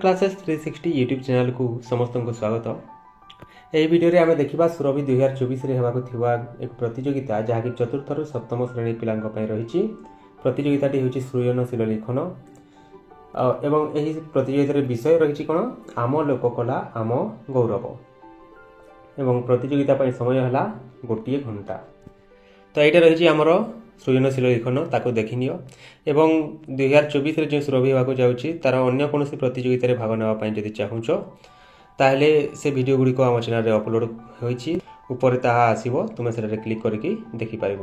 Classes 360 YouTube channel को समस्त को स्वागत। यह भिडियो आम देखा सुरभि 2024 एक प्रतियोगिता जहाँकि चतुर्थ रु सप्तम श्रेणी पिला रही। प्रतियोगिताटी हूँ सृजनशील लिखन एवं यही प्रतियोगितार विषय रही कौन आम लोककला आम गौरव एवं प्रतियोगिता समय है गोटे घंटा। तो यहाँ रही आमर सृजनशील लिखन ताको देखनी एवं 2024 जो सुरभि होगा जाऊँगी तार अन्य कौन प्रतियोगिता भाग नापी जब चाहूच ताहले से वीडियो गुड़िक आम चैनल अपलोड होती ऊपर ताहा आसीबो तुम से क्लिक करके देखिपार।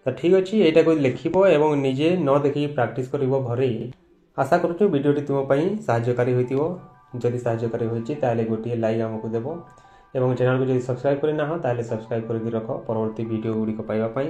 तो ठीक अच्छे यहाँ को लिखब और निजे न देखिए प्रैक्टिस कर घरे। आशा करूँ वीडियोटी तुमपाई साहाय्यकारी होती साहाय्यकारी होती गोटे लाइक आमको देव और चैनल को जब सब्सक्राइब करना ताले सब्सक्राइब करके रख परवर्ती वीडियो गुड़िक पाइबा।